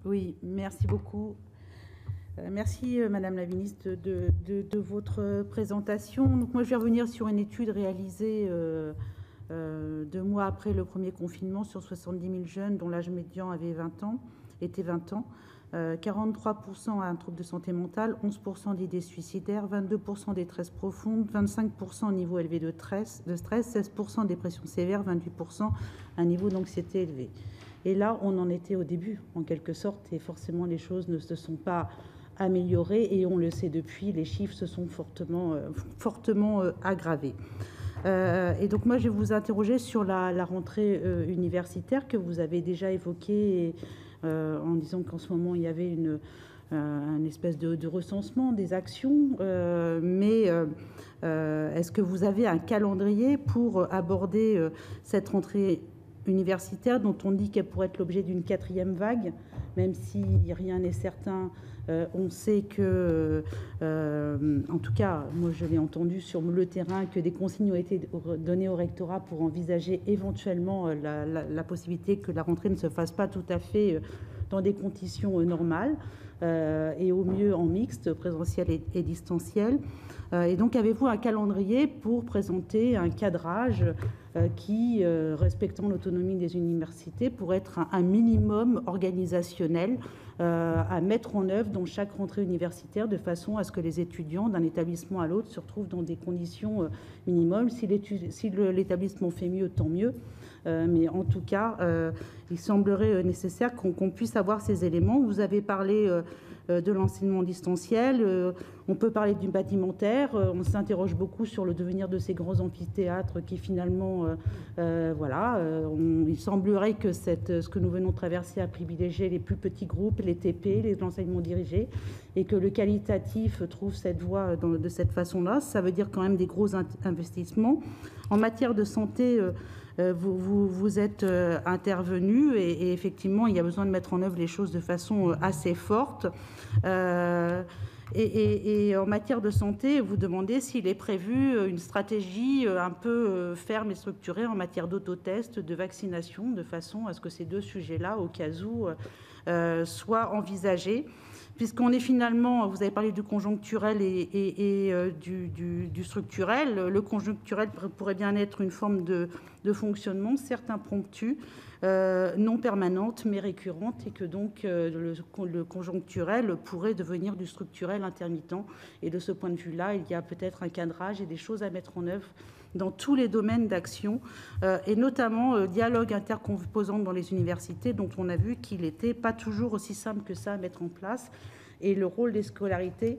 Oui, merci beaucoup. Merci, Madame la Ministre, de votre présentation. Donc, moi, je vais revenir sur une étude réalisée 2 mois après le premier confinement sur 70 000 jeunes dont l'âge médian était 20 ans. 43% à un trouble de santé mentale, 11% d'idées suicidaires, 22% détresse profonde, 25% niveau élevé de stress, 16% dépression sévère, 28% un niveau d'anxiété élevé. Et là, on en était au début, en quelque sorte, et forcément, les choses ne se sont pas améliorées, et on le sait depuis, les chiffres se sont fortement aggravés. Et donc, moi, je vais vous interroger sur la rentrée universitaire que vous avez déjà évoquée, en disant qu'en ce moment, il y avait une espèce de recensement des actions, mais est-ce que vous avez un calendrier pour aborder cette rentrée universitaire dont on dit qu'elle pourrait être l'objet d'une 4e vague, même si rien n'est certain. On sait que, en tout cas, moi je l'ai entendu sur le terrain, que des consignes ont été données au rectorat pour envisager éventuellement la possibilité que la rentrée ne se fasse pas tout à fait dans des conditions normales, et au mieux en mixte, présentiel et distanciel. Et donc, avez-vous un calendrier pour présenter un cadrage qui, respectant l'autonomie des universités, pourrait être un minimum organisationnel à mettre en œuvre dans chaque rentrée universitaire, de façon à ce que les étudiants d'un établissement à l'autre se retrouvent dans des conditions minimum. Si l'établissement fait mieux, tant mieux. Mais en tout cas, il semblerait nécessaire qu'on puisse avoir ces éléments. Vous avez parlé de l'enseignement distanciel, on peut parler du bâtimentaire, on s'interroge beaucoup sur le devenir de ces grands amphithéâtres qui finalement, il semblerait que ce que nous venons de traverser a privilégié les plus petits groupes, les TP, les enseignements dirigés, et que le qualitatif trouve cette voie de cette façon-là. Ça veut dire quand même des gros investissements. En matière de santé, vous êtes intervenu, et effectivement, il y a besoin de mettre en œuvre les choses de façon assez forte. Et en matière de santé, vous demandez s'il est prévu une stratégie un peu ferme et structurée en matière d'autotest, de vaccination, de façon à ce que ces deux sujets-là, au cas où, soient envisagés. Puisqu'on est finalement, vous avez parlé du conjoncturel et du structurel. Le conjoncturel pourrait bien être une forme de fonctionnement, certes impromptue, non permanente, mais récurrente, et que donc le conjoncturel pourrait devenir du structurel intermittent. Et de ce point de vue-là, il y a peut-être un cadrage et des choses à mettre en œuvre dans tous les domaines d'action, et notamment dialogue intercomposante dans les universités, dont on a vu qu'il n'était pas toujours aussi simple que ça à mettre en place, et le rôle des scolarités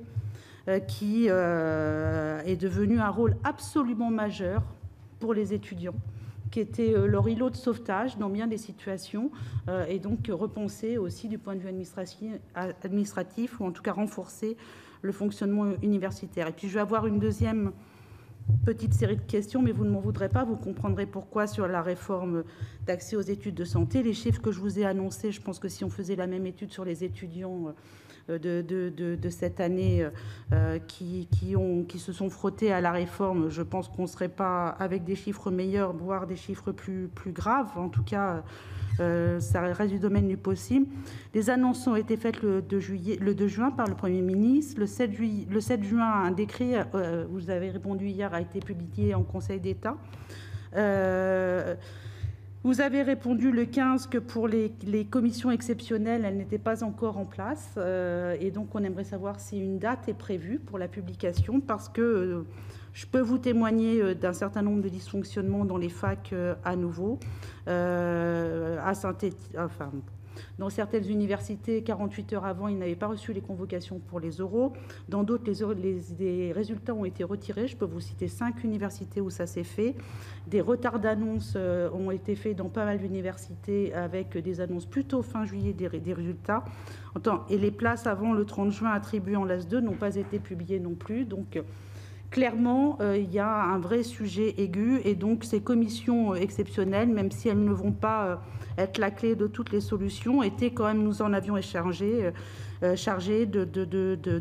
qui est devenu un rôle absolument majeur pour les étudiants, qui était leur îlot de sauvetage dans bien des situations, et donc repenser aussi du point de vue administratif, ou en tout cas renforcer le fonctionnement universitaire. Et puis je vais avoir une deuxième petite série de questions, mais vous ne m'en voudrez pas, vous comprendrez pourquoi, sur la réforme d'accès aux études de santé. Les chiffres que je vous ai annoncés, je pense que si on faisait la même étude sur les étudiants de cette année qui se sont frottés à la réforme, je pense qu'on ne serait pas avec des chiffres meilleurs, voire des chiffres plus graves. En tout cas, ça reste du domaine du possible. Les annonces ont été faites le 2 juin par le Premier ministre. Le 7 juin, un décret, vous avez répondu hier, a été publié en Conseil d'État. Vous avez répondu le 15 que pour les commissions exceptionnelles, elles n'étaient pas encore en place. Et donc, on aimerait savoir si une date est prévue pour la publication, parce que je peux vous témoigner d'un certain nombre de dysfonctionnements dans les facs à nouveau. Dans certaines universités, 48 heures avant, ils n'avaient pas reçu les convocations pour les oraux. Dans d'autres, les résultats ont été retirés. Je peux vous citer 5 universités où ça s'est fait. Des retards d'annonces ont été faits dans pas mal d'universités, avec des annonces plutôt fin juillet des résultats. Et les places avant le 30 juin attribuées en LAS 2 n'ont pas été publiées non plus. Donc, clairement, il y a un vrai sujet aigu, et donc ces commissions exceptionnelles, même si elles ne vont pas être la clé de toutes les solutions, étaient quand même, nous en avions chargé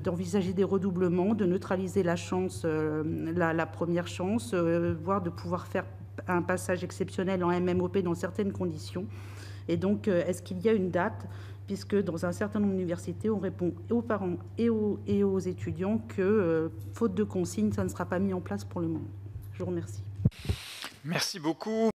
d'envisager des redoublements, de neutraliser la chance, la première chance, voire de pouvoir faire un passage exceptionnel en MMOP dans certaines conditions. Et donc, est-ce qu'il y a une date puisque dans un certain nombre d'universités, on répond aux parents et aux étudiants que, faute de consignes, ça ne sera pas mis en place pour le moment. Je vous remercie. Merci beaucoup.